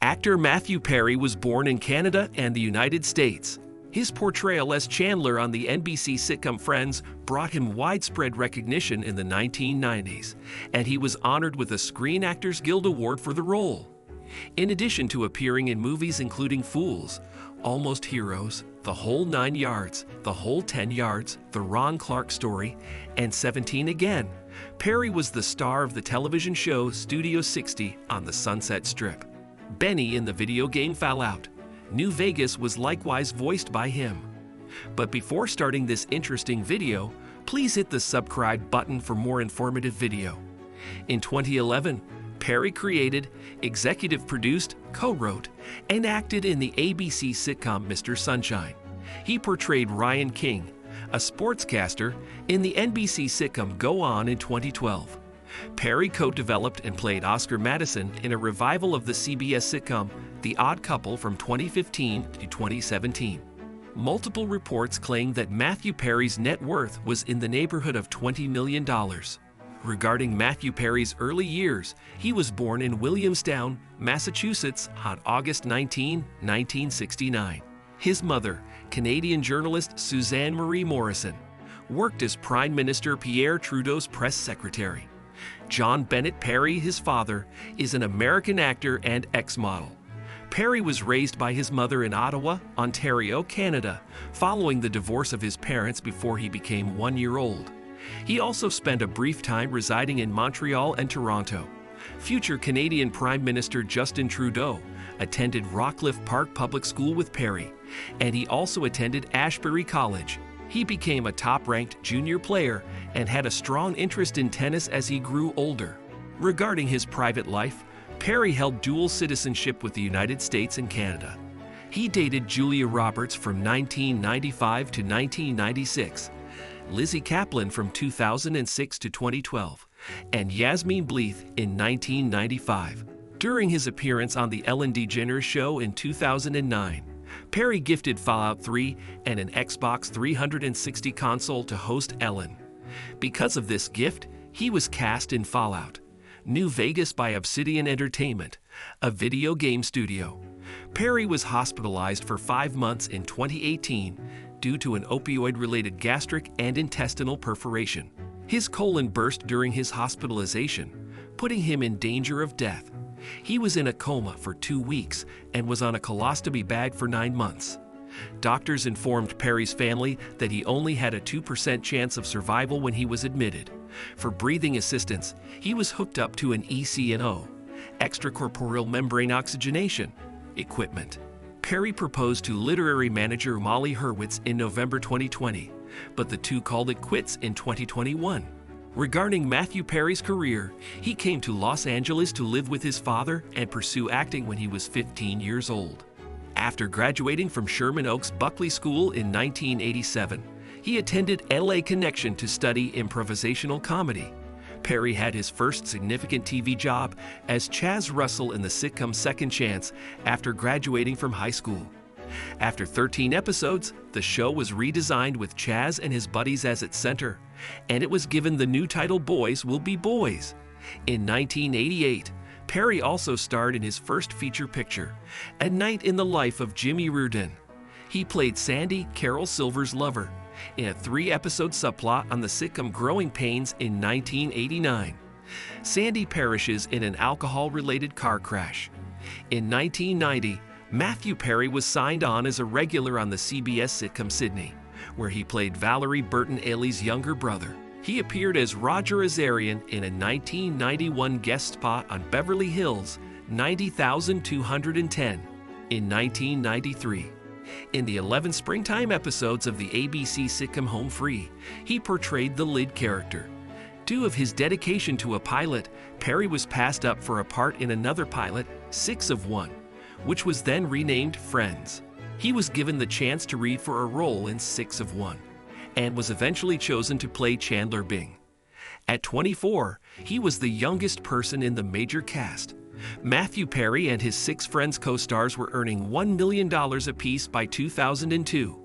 Actor Matthew Perry was born in Canada and the United States. His portrayal as Chandler on the NBC sitcom Friends brought him widespread recognition in the 1990s, and he was honored with a Screen Actors Guild Award for the role. In addition to appearing in movies including Fools, Almost Heroes, The Whole 9 Yards, The Whole 10 Yards, The Ron Clark Story, and 17 Again, Perry was the star of the television show Studio 60 on the Sunset Strip. Benny in the video game Fallout, New Vegas was likewise voiced by him. But before starting this interesting video, please hit the subscribe button for more informative video. In 2011, Perry created, executive produced, co-wrote, and acted in the ABC sitcom Mr. Sunshine. He portrayed Ryan King, a sportscaster, in the NBC sitcom Go On in 2012. Perry co-developed and played Oscar Madison in a revival of the CBS sitcom The Odd Couple from 2015 to 2017. Multiple reports claim that Matthew Perry's net worth was in the neighborhood of $20 million. Regarding Matthew Perry's early years, he was born in Williamstown, Massachusetts on August 19, 1969. His mother, Canadian journalist Suzanne Marie Morrison, worked as Prime Minister Pierre Trudeau's press secretary. John Bennett Perry, his father, is an American actor and ex-model. Perry was raised by his mother in Ottawa, Ontario, Canada, following the divorce of his parents before he became 1 year old. He also spent a brief time residing in Montreal and Toronto. Future Canadian Prime Minister Justin Trudeau attended Rockcliffe Park Public School with Perry, and he also attended Ashbury College. He became a top-ranked junior player and had a strong interest in tennis as he grew older. Regarding his private life, Perry held dual citizenship with the United States and Canada. He dated Julia Roberts from 1995 to 1996, Lizzie Kaplan from 2006 to 2012, and Yasmine Bleeth in 1995. During his appearance on The Ellen DeGeneres Show in 2009, Perry gifted Fallout 3 and an Xbox 360 console to host Ellen. Because of this gift, he was cast in Fallout New Vegas by Obsidian Entertainment, a video game studio. Perry was hospitalized for 5 months in 2018 due to an opioid-related gastric and intestinal perforation. His colon burst during his hospitalization, putting him in danger of death. He was in a coma for 2 weeks and was on a colostomy bag for 9 months. Doctors informed Perry's family that he only had a 2% chance of survival when he was admitted. For breathing assistance, he was hooked up to an ECMO, extracorporeal membrane oxygenation, equipment. Perry proposed to literary manager Molly Hurwitz in November 2020, but the two called it quits in 2021. Regarding Matthew Perry's career, he came to Los Angeles to live with his father and pursue acting when he was 15 years old. After graduating from Sherman Oaks Buckley School in 1987, he attended LA Connection to study improvisational comedy. Perry had his first significant TV job as Chaz Russell in the sitcom Second Chance after graduating from high school. After 13 episodes, the show was redesigned with Chaz and his buddies as its center, and it was given the new title Boys Will Be Boys. In 1988, Perry also starred in his first feature picture, A Night in the Life of Jimmy Reardon. He played Sandy, Carol Silver's lover, in a 3-episode subplot on the sitcom Growing Pains in 1989. Sandy perishes in an alcohol-related car crash. In 1990, Matthew Perry was signed on as a regular on the CBS sitcom Sydney, where he played Valerie Burton Ailey's younger brother. He appeared as Roger Azarian in a 1991 guest spot on Beverly Hills 90,210 in 1993. In the 11 springtime episodes of the ABC sitcom Home Free, he portrayed the lead character. Due of his dedication to a pilot, Perry was passed up for a part in another pilot, 6 of 1, which was then renamed Friends. He was given the chance to read for a role in 6 of 1, and was eventually chosen to play Chandler Bing. At 24, he was the youngest person in the major cast. Matthew Perry and his 6 Friends co-stars were earning $1 million apiece by 2002.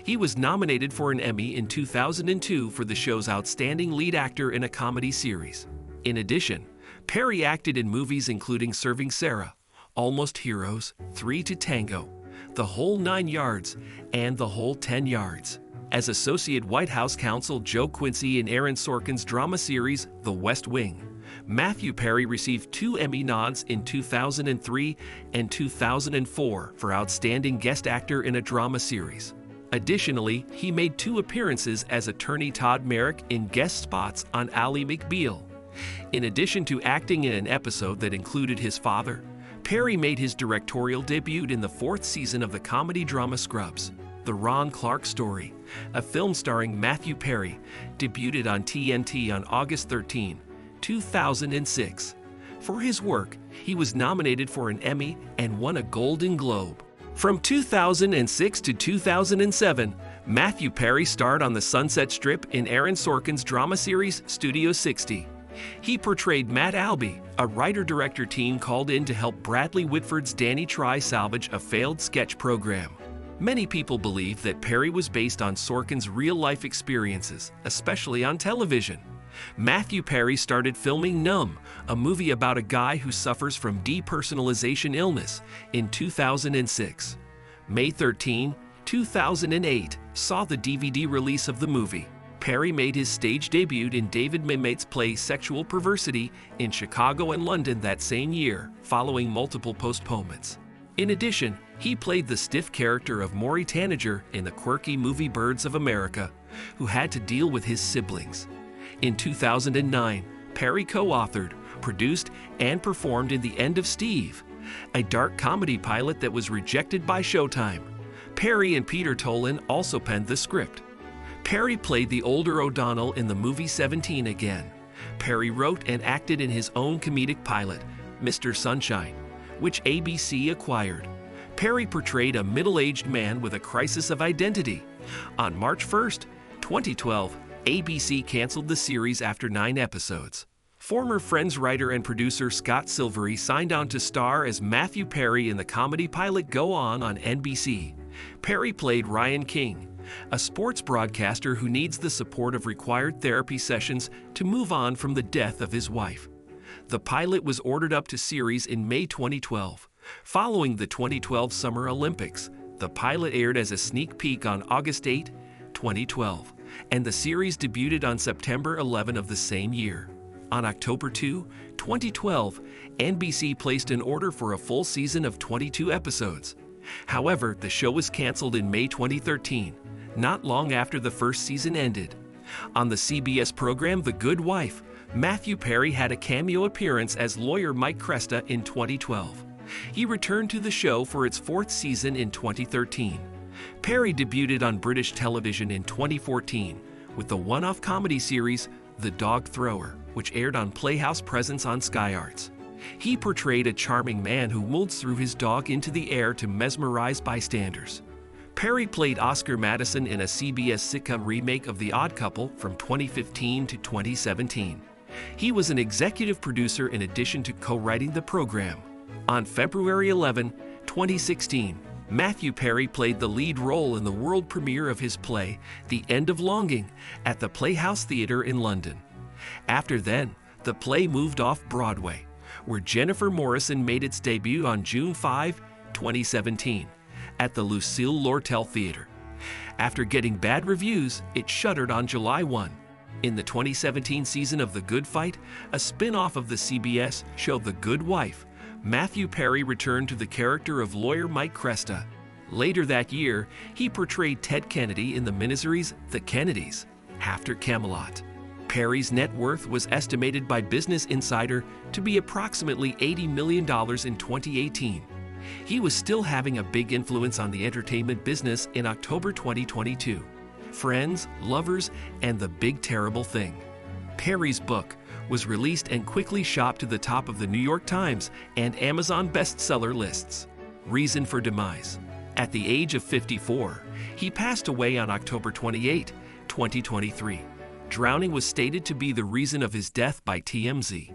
He was nominated for an Emmy in 2002 for the show's Outstanding Lead Actor in a Comedy Series. In addition, Perry acted in movies including Serving Sarah, Almost Heroes, 3 to Tango, The Whole 9 Yards, and The Whole 10 Yards. As Associate White House Counsel Joe Quincy in Aaron Sorkin's drama series The West Wing, Matthew Perry received 2 Emmy nods in 2003 and 2004 for Outstanding Guest Actor in a Drama Series. Additionally, he made 2 appearances as attorney Todd Merrick in guest spots on Ally McBeal. In addition to acting in an episode that included his father, Perry made his directorial debut in the 4th season of the comedy drama Scrubs. The Ron Clark Story, a film starring Matthew Perry, debuted on TNT on August 13, 2006. For his work, he was nominated for an Emmy and won a Golden Globe. From 2006 to 2007, Matthew Perry starred on the Sunset Strip in Aaron Sorkin's drama series Studio 60. He portrayed Matt Albee, a writer-director team called in to help Bradley Whitford's Danny Try salvage a failed sketch program. Many people believe that Perry was based on Sorkin's real-life experiences, especially on television. Matthew Perry started filming Numb, a movie about a guy who suffers from depersonalization illness, in 2006. May 13, 2008 saw the DVD release of the movie. Perry made his stage debut in David Mamet's play Sexual Perversity in Chicago and London that same year, following multiple postponements. In addition, he played the stiff character of Maury Tanager in the quirky movie Birds of America, who had to deal with his siblings. In 2009, Perry co-authored, produced, and performed in The End of Steve, a dark comedy pilot that was rejected by Showtime. Perry and Peter Tolan also penned the script. Perry played the older O'Donnell in the movie 17 Again. Perry wrote and acted in his own comedic pilot, Mr. Sunshine, which ABC acquired. Perry portrayed a middle-aged man with a crisis of identity. On March 1, 2012, ABC canceled the series after 9 episodes. Former Friends writer and producer Scott Silvery signed on to star as Matthew Perry in the comedy pilot Go On NBC. Perry played Ryan King, a sports broadcaster who needs the support of required therapy sessions to move on from the death of his wife. The pilot was ordered up to series in May 2012. Following the 2012 Summer Olympics, the pilot aired as a sneak peek on August 8, 2012, and the series debuted on September 11 of the same year. On October 2, 2012, NBC placed an order for a full season of 22 episodes. However, the show was canceled in May 2013, not long after the first season ended. On the CBS program The Good Wife, Matthew Perry had a cameo appearance as lawyer Mike Cresta in 2012. He returned to the show for its 4th season in 2013. Perry debuted on British television in 2014 with the one-off comedy series The Dog Thrower, which aired on Playhouse Presence on Sky Arts. He portrayed a charming man who molds through his dog into the air to mesmerize bystanders. Perry played Oscar Madison in a CBS sitcom remake of The Odd Couple from 2015 to 2017. He was an executive producer in addition to co-writing the program. On February 11, 2016, Matthew Perry played the lead role in the world premiere of his play, The End of Longing, at the Playhouse Theatre in London. After then, the play moved off Broadway, where Jennifer Morrison made its debut on June 5, 2017, at the Lucille Lortel Theatre. After getting bad reviews, it shuttered on July 1. In the 2017 season of The Good Fight, a spin-off of the CBS show The Good Wife, Matthew Perry returned to the character of lawyer Mike Cresta. Later that year, he portrayed Ted Kennedy in the miniseries The Kennedys, after Camelot. Perry's net worth was estimated by Business Insider to be approximately $80 million in 2018. He was still having a big influence on the entertainment business in October 2022. Friends, Lovers, and The Big Terrible Thing. Perry's book was released and quickly shopped to the top of the New York Times and Amazon bestseller lists. Reason for demise. At the age of 54, he passed away on October 28, 2023. Drowning was stated to be the reason of his death by TMZ.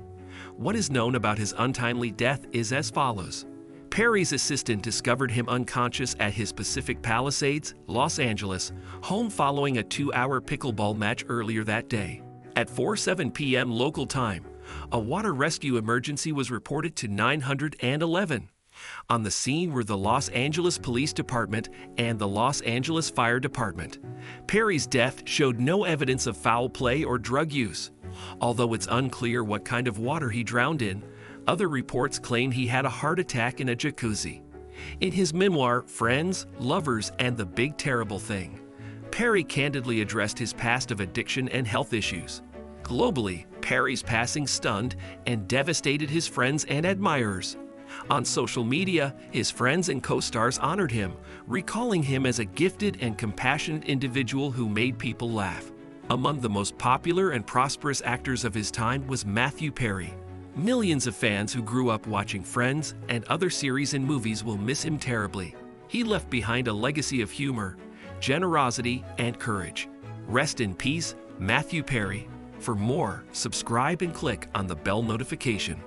What is known about his untimely death is as follows. Perry's assistant discovered him unconscious at his Pacific Palisades, Los Angeles, home following a 2-hour pickleball match earlier that day. At 4:07 p.m. local time, a water rescue emergency was reported to 911. On the scene were the Los Angeles Police Department and the Los Angeles Fire Department. Perry's death showed no evidence of foul play or drug use. Although it's unclear what kind of water he drowned in, other reports claim he had a heart attack in a jacuzzi. In his memoir, Friends, Lovers, and the Big Terrible Thing, Perry candidly addressed his past of addiction and health issues. Globally, Perry's passing stunned and devastated his friends and admirers. On social media, his friends and co-stars honored him, recalling him as a gifted and compassionate individual who made people laugh. Among the most popular and prosperous actors of his time was Matthew Perry. Millions of fans who grew up watching Friends and other series and movies will miss him terribly. He left behind a legacy of humor, generosity, and courage. Rest in peace, Matthew Perry. For more, subscribe and click on the bell notification.